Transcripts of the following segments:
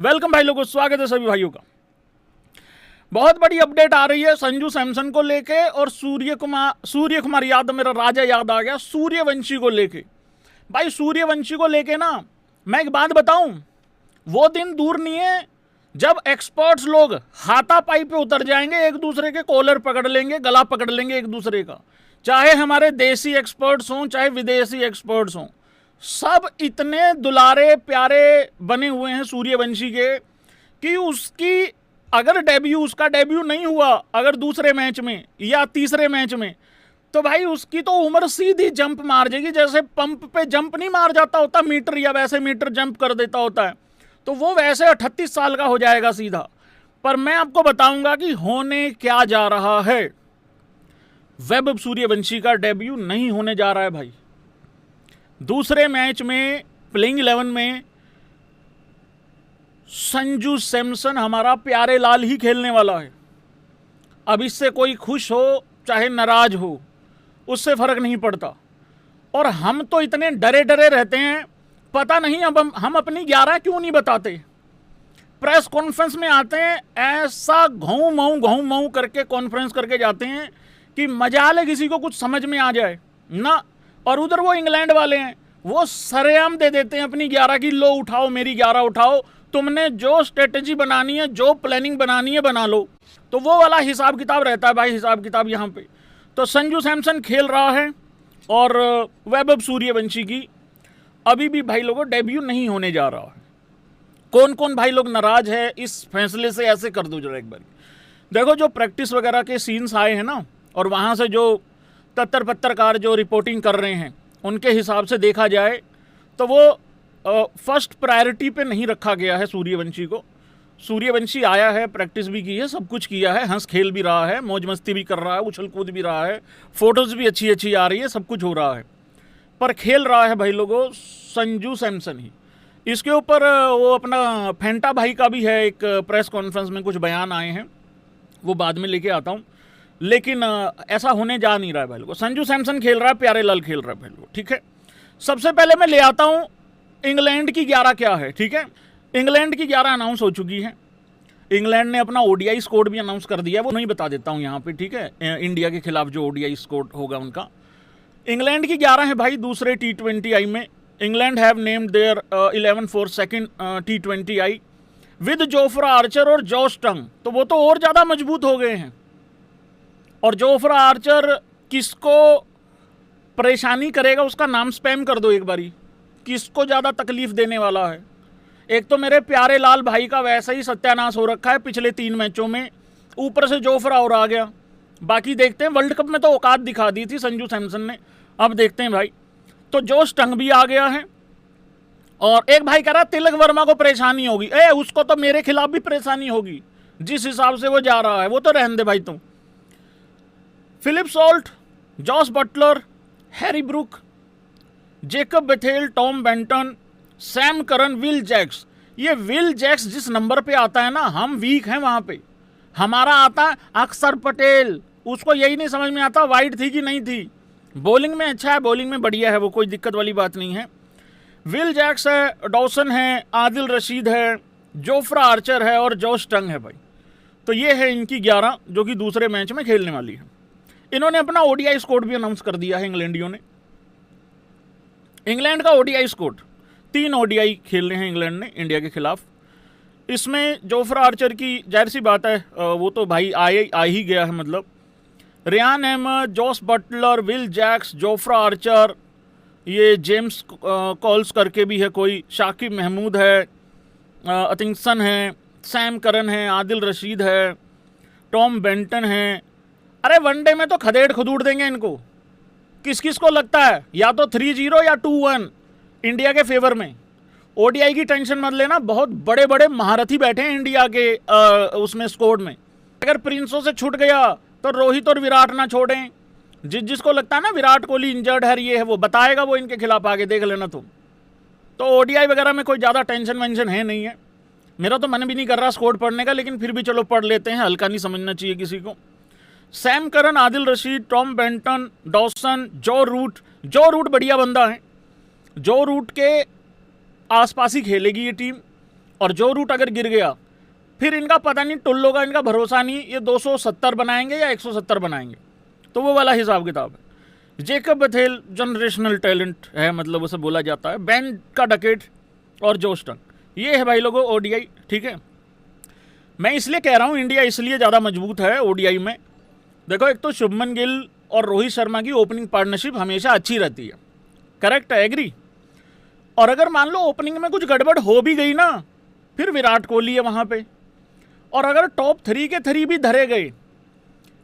Welcome भाई लोगों, स्वागत है सभी भाइयों का। बहुत बड़ी अपडेट आ रही है संजू सैमसन को लेके और सूर्य कुमार यादव, मेरा राजा याद आ गया, सूर्यवंशी को लेके। भाई सूर्यवंशी को लेके ना मैं एक बात बताऊं, वो दिन दूर नहीं है जब एक्सपर्ट्स लोग हाथापाई पे उतर जाएंगे, एक दूसरे के कॉलर पकड़ लेंगे, गला पकड़ लेंगे एक दूसरे का। चाहे हमारे देसी एक्सपर्ट्स हों चाहे विदेशी एक्सपर्ट्स हों, सब इतने दुलारे प्यारे बने हुए हैं सूर्यवंशी के कि उसका डेब्यू नहीं हुआ अगर दूसरे मैच में या तीसरे मैच में, तो भाई उसकी तो उम्र सीधी जंप मार जाएगी। जैसे पंप पे जंप नहीं मार जाता होता मीटर, या वैसे मीटर जंप कर देता होता है, तो वो वैसे 38 साल का हो जाएगा सीधा। पर मैं आपको बताऊंगा कि होने क्या जा रहा है। वैभव सूर्यवंशी का डेब्यू नहीं होने जा रहा है भाई। दूसरे मैच में प्लेइंग 11 में संजू सैमसन, हमारा प्यारे लाल ही खेलने वाला है। अब इससे कोई खुश हो चाहे नाराज हो, उससे फर्क नहीं पड़ता। और हम तो इतने डरे डरे रहते हैं, पता नहीं अब हम अपनी 11 क्यों नहीं बताते। प्रेस कॉन्फ्रेंस में आते हैं, ऐसा घाऊ माऊ करके कॉन्फ्रेंस करके जाते हैं कि मजाल है किसी को कुछ समझ में आ जाए ना। और उधर वो इंग्लैंड वाले हैं, वो सरेआम दे देते हैं अपनी 11 की, लो उठाओ मेरी 11 उठाओ, तुमने जो स्ट्रेटेजी बनानी है, जो प्लानिंग बनानी है बना लो। तो वो वाला हिसाब किताब रहता है भाई, हिसाब किताब यहाँ पे। तो संजू सैमसन खेल रहा है और वैभव सूर्यवंशी की अभी भी भाई लोगों डेब्यू नहीं होने जा रहा है। कौन कौन भाई लोग नाराज है इस फैसले से, ऐसे कर दो जरा एक बार। देखो, जो प्रैक्टिस वगैरह के सीन्स आए हैं ना, और वहाँ से जो पत्रकार जो रिपोर्टिंग कर रहे हैं, उनके हिसाब से देखा जाए तो वो फर्स्ट प्रायोरिटी पे नहीं रखा गया है सूर्यवंशी को। सूर्यवंशी आया है, प्रैक्टिस भी की है, सब कुछ किया है, हंस खेल भी रहा है, मौज मस्ती भी कर रहा है, उछल कूद भी रहा है, फोटोज़ भी अच्छी अच्छी आ रही है, सब कुछ हो रहा है। पर खेल रहा है भाई लोगों संजू सैमसन ही। इसके ऊपर वो अपना फेंटा भाई का भी है, एक प्रेस कॉन्फ्रेंस में कुछ बयान आए हैं, वो बाद में लेके आता हूँ। लेकिन ऐसा होने जा नहीं रहा है भाई लोगों। संजू सैमसन खेल रहा है, प्यारे लाल खेल रहा है भाई लोगों, ठीक है। सबसे पहले मैं ले आता हूँ इंग्लैंड की 11 क्या है, ठीक है। इंग्लैंड की 11 अनाउंस हो चुकी है। इंग्लैंड ने अपना ओडीआई स्कोर भी अनाउंस कर दिया है, वो नहीं बता देता हूँ यहाँ पे, ठीक है। इंडिया के खिलाफ जो ओडीआई स्कोर होगा उनका। इंग्लैंड की 11 है भाई दूसरे T20I में। England have named their 11 for second T20I with Jofra Archer और जॉश टंग। तो वो तो और ज़्यादा मजबूत हो गए हैं। और जोफ्रा आर्चर किसको परेशानी करेगा उसका नाम स्पैम कर दो एक बारी, किसको ज़्यादा तकलीफ देने वाला है। एक तो मेरे प्यारे लाल भाई का वैसे ही सत्यानाश हो रखा है पिछले 3 मैचों में, ऊपर से जोफ्रा और आ गया। बाकी देखते हैं, वर्ल्ड कप में तो औकात दिखा दी थी संजू सैमसन ने, अब देखते हैं भाई। तो जोश टंग भी आ गया है। और एक भाई कह रहा तिलक वर्मा को परेशानी होगी, उसको तो मेरे खिलाफ भी परेशानी होगी, जिस हिसाब से वो जा रहा है, वो तो रहने दे भाई तुम। Philip Salt, Jos Buttler, Harry Brook, Jacob Bethell, Tom Banton, Sam Curran, Will Jacks. ये विल जैक्स जिस नंबर पे आता है ना, हम वीक हैं वहाँ पे। हमारा आता है अक्षर पटेल, उसको यही नहीं समझ में आता वाइड थी कि नहीं थी। बॉलिंग में अच्छा है, बॉलिंग में बढ़िया है वो, कोई दिक्कत वाली बात नहीं है। विल जैक्स है, डॉसन है, आदिल रशीद है, जोफ्रा आर्चर है और जॉश टंग है भाई। तो ये है इनकी 11 जो कि दूसरे मैच में खेलने वाली है। इन्होंने अपना ओडीआई स्कोर भी अनाउंस कर दिया है इंग्लैंडियों ने। इंग्लैंड का ओडीआई स्कोर 3 ओडीआई खेल रहे हैं इंग्लैंड ने इंडिया के खिलाफ। इसमें जोफ्रा आर्चर की जाहिर सी बात है, वो तो भाई आ ही गया है। मतलब Rehan Ahmed, Jos Buttler, Will Jacks, Jofra Archer, ये जेम्स कॉल्स करके भी है कोई, शाकिब महमूद है, अतिंगसन है, सैम करन है, आदिल रशीद है, टॉम बेंटन है। अरे वनडे में तो खदेड़ खदूड़ देंगे इनको। किस किस को लगता है या तो 3-0 या 2-1 इंडिया के फेवर में। ओडीआई की टेंशन मत लेना, बहुत बड़े बड़े महारथी बैठे हैं इंडिया के उसमें स्कोर में। अगर प्रिंसों से छूट गया तो रोहित और विराट ना छोड़ें। जिसको लगता है ना विराट कोहली इंजर्ड है, ये है वो, बताएगा वो इनके खिलाफ आगे, देख लेना तुम। तो ओडीआई वगैरह में कोई ज़्यादा टेंशन वेंशन है नहीं है। मेरा तो मन भी नहीं कर रहा स्कोर पढ़ने का, लेकिन फिर भी चलो पढ़ लेते हैं, हल्का नहीं समझना चाहिए किसी को। Sam Curran, Adil Rashid, Tom Benton, Dawson, जो रूट बढ़िया बंदा है। जो रूट के आसपास ही खेलेगी ये टीम। और जो रूट अगर गिर गया फिर इनका पता नहीं, टुल्लो का इनका भरोसा नहीं, ये 270 बनाएंगे या 170 बनाएंगे, तो वो वाला हिसाब किताब है। जेकब बेथेल जनरेशनल टैलेंट है, मतलब उसे बोला जाता है, बेन का डकेट और जोस्टन, ये है भाई लोगों ओडीआई। ठीक है, मैं इसलिए कह रहा हूँ इंडिया इसलिए ज़्यादा मजबूत है ओडीआई में। देखो, एक तो शुभमन गिल और रोहित शर्मा की ओपनिंग पार्टनरशिप हमेशा अच्छी रहती है, करेक्ट है, एग्री। और अगर मान लो ओपनिंग में कुछ गड़बड़ हो भी गई ना, फिर विराट कोहली है वहाँ पे, और अगर टॉप 3 के 3 भी धरे गए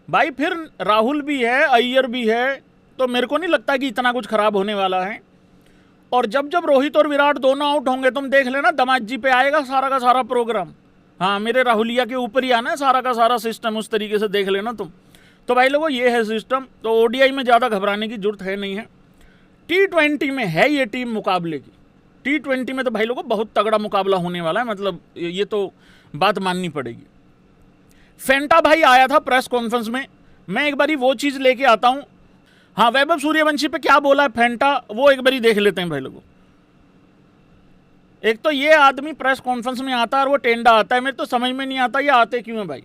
भाई, फिर राहुल भी है, अय्यर भी है, तो मेरे को नहीं लगता कि इतना कुछ खराब होने वाला है। और जब जब रोहित और विराट दोनों आउट होंगे, तुम देख लेना दमाद जी पे आएगा सारा का सारा प्रोग्राम। हाँ, मेरे राहुलिया के ऊपर ही आना है सारा का सारा सिस्टम, उस तरीके से देख लेना तुम। तो भाई लोगों, ये है सिस्टम। तो ओडीआई में ज़्यादा घबराने की जरूरत है नहीं है। T20 में है ये टीम मुकाबले की। T20 में तो भाई लोगों बहुत तगड़ा मुकाबला होने वाला है, मतलब ये तो बात माननी पड़ेगी। फेंटा भाई आया था प्रेस कॉन्फ्रेंस में, मैं एक बारी वो चीज़ लेके आता हूँ। हाँ, वैभव सूर्यवंशी पे क्या बोला है फेंटा, वो एक बारी देख लेते हैं भाई लोगों। एक तो ये आदमी प्रेस कॉन्फ्रेंस में आता है और वो टेंडा आता है, मेरे तो समझ में नहीं आता ये आते क्यों है भाई।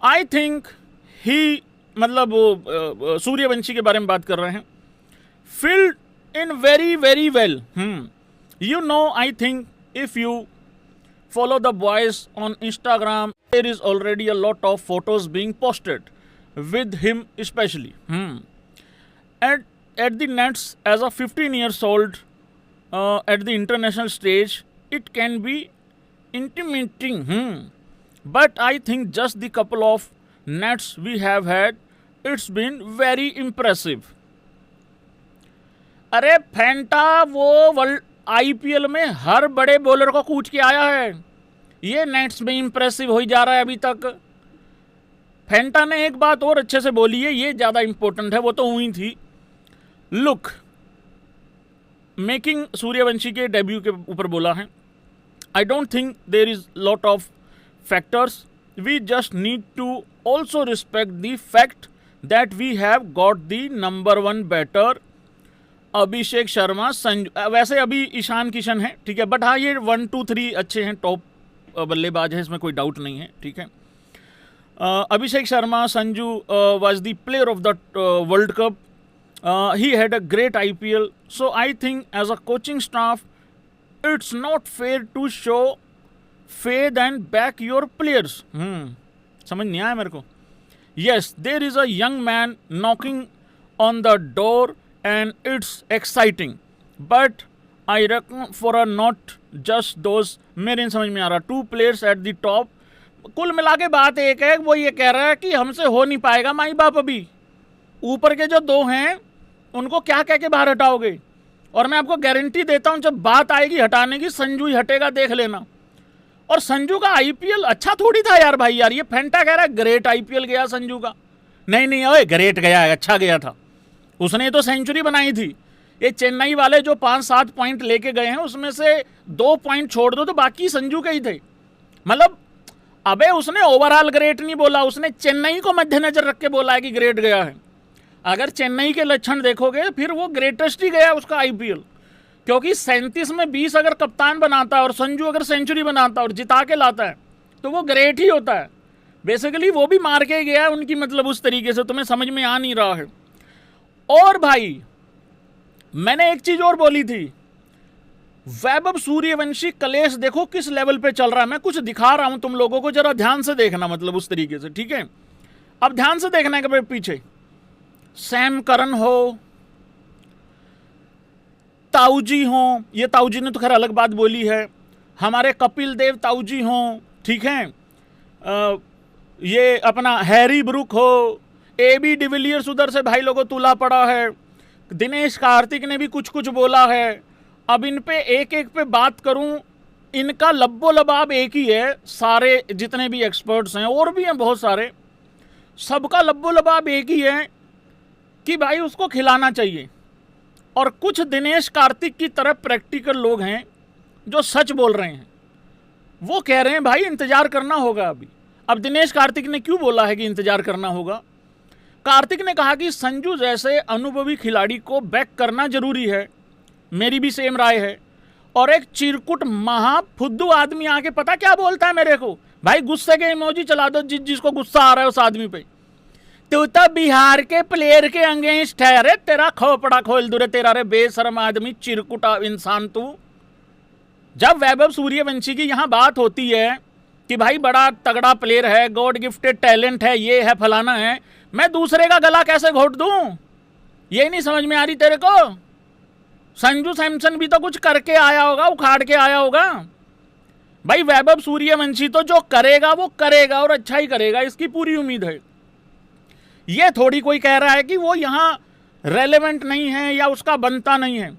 आई थिंक ही, मतलब वो सूर्यवंशी के बारे में बात कर रहे हैं, filled in very very well. You know, I think if you follow the boys on Instagram, there is already a lot of photos being posted with him especially. At the nets as a 15 years old at the international stage, it can be intimidating. But I think just the couple of nets we have had, it's been very impressive. अरे फेंटा वो world IPL में हर बड़े bowler को कूच के आया है, ये nets में इंप्रेसिव हो ही जा रहा है अभी तक। फेंटा ने एक बात और अच्छे से बोली है, ये ज़्यादा इंपॉर्टेंट है, वो तो हुई थी। लुक, मेकिंग सूर्यवंशी के डेब्यू के ऊपर बोला है, I don't think there is lot of factors, we just need to also respect the fact that we have got the number 1 batter Abhishek Sharma, Sanju. वैसे अभी ईशान किशन है, ठीक है, बट हाँ ये 1, 2, 3 अच्छे हैं, टॉप बल्लेबाज है, इसमें कोई डाउट नहीं है, ठीक है। Abhishek Sharma, Sanju was the player of the World Cup, he had a great IPL, so I think as a coaching staff it's not fair to show faith and back your players. समझ नहीं आया मेरे को। Yes, there is a young man knocking on the door and it's exciting, but I reckon for a not just those, मेरे नहीं समझ में आ रहा, 2 players at the top। कुल मिला के बात एक है, वो ये कह रहा है कि हमसे हो नहीं पाएगा माई बाप, अभी ऊपर के जो 2 हैं उनको क्या कह के बाहर हटाओगे। और मैं आपको गारंटी देता हूँ जब बात आएगी हटाने की, संजू ही हटेगा, देख लेना। और संजू का आईपीएल अच्छा थोड़ी था यार भाई, यार ये फेंटा कह रहा है ग्रेट आईपीएल गया संजू का। नहीं ओए, ग्रेट गया है, अच्छा गया था, उसने तो सेंचुरी बनाई थी। ये चेन्नई वाले जो 5-7 पॉइंट लेके गए हैं उसमें से 2 पॉइंट छोड़ दो तो बाकी संजू के ही थे। मतलब अबे उसने ओवरऑल ग्रेट नहीं बोला, उसने चेन्नई को मद्देनजर रख के बोला है कि ग्रेट गया है। अगर चेन्नई के लक्षण देखोगे फिर वो ग्रेटेस्ट ही गया उसका आईपीएल, क्योंकि 37 में 20 अगर कप्तान बनाता है और संजू अगर सेंचुरी बनाता है और जिता के लाता है तो वो ग्रेट ही होता है। बेसिकली वो भी मार के गया उनकी, मतलब उस तरीके से, तुम्हें समझ में आ नहीं रहा है। और भाई मैंने एक चीज और बोली थी, वैभव सूर्यवंशी कलेश देखो किस लेवल पे चल रहा है। मैं कुछ दिखा रहा हूं तुम लोगों को, जरा ध्यान से देखना, मतलब उस तरीके से, ठीक है। अब ध्यान से देखना है कि पीछे सैम करन हो, ताऊजी हो, ये ताऊजी ने तो खैर अलग बात बोली है, हमारे कपिल देव ताऊजी हो, ठीक है, ये अपना हैरी ब्रुक हो, AB डिविलियर्स उधर से भाई लोगों तुला पड़ा है, दिनेश कार्तिक ने भी कुछ कुछ बोला है। अब इन पे एक एक पे बात करूं, इनका लब्बो लबाब एक ही है, सारे जितने भी एक्सपर्ट्स हैं और भी हैं बहुत सारे, सबका लब्बो लबाब एक ही है कि भाई उसको खिलाना चाहिए। और कुछ दिनेश कार्तिक की तरह प्रैक्टिकल लोग हैं जो सच बोल रहे हैं, वो कह रहे हैं भाई इंतजार करना होगा अभी। अब दिनेश कार्तिक ने क्यों बोला है कि इंतजार करना होगा? कार्तिक ने कहा कि संजू जैसे अनुभवी खिलाड़ी को बैक करना जरूरी है, मेरी भी सेम राय है। और एक चिरकुट महाफुद्दू आदमी आके पता क्या बोलता है मेरे को, भाई गुस्से के इमोजी चला दो जिसको गुस्सा आ रहा है उस आदमी पे। तू तो बिहार के प्लेयर के अगेंस्ट है। अरे तेरा खोपड़ा खोल दूरे तेरा, रे बेशरम आदमी, चिरकुट इंसान तू। जब वैभव सूर्यवंशी की यहां बात होती है कि भाई बड़ा तगड़ा प्लेयर है, गॉड गिफ्टेड टैलेंट है, ये है फलाना है, मैं दूसरे का गला कैसे घोट दूं? ये नहीं समझ में आ रही तेरे को? संजू सैमसन भी तो कुछ करके आया होगा, उखाड़ के आया होगा। भाई वैभव सूर्यवंशी तो जो करेगा वो करेगा और अच्छा ही करेगा, इसकी पूरी उम्मीद है। ये थोड़ी कोई कह रहा है कि वो यहां रेलेवेंट नहीं है या उसका बनता नहीं है।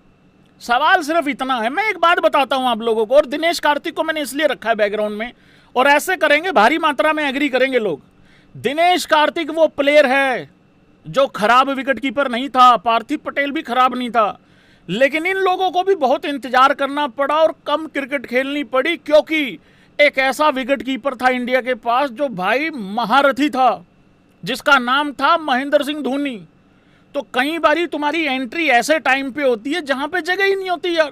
सवाल सिर्फ इतना है, मैं एक बात बताता हूं आप लोगों को, और दिनेश कार्तिक को मैंने इसलिए रखा है बैकग्राउंड में, और ऐसे करेंगे भारी मात्रा में एग्री करेंगे लोग। दिनेश कार्तिक वो प्लेयर है जो खराब विकेट कीपर नहीं था, पार्थिव पटेल भी खराब नहीं था, लेकिन इन लोगों को भी बहुत इंतजार करना पड़ा और कम क्रिकेट खेलनी पड़ी, क्योंकि एक ऐसा विकेट कीपर था इंडिया के पास जो भाई महारथी था, जिसका नाम था महेंद्र सिंह धोनी। तो कई बारी तुम्हारी एंट्री ऐसे टाइम पे होती है जहां पे जगह ही नहीं होती यार।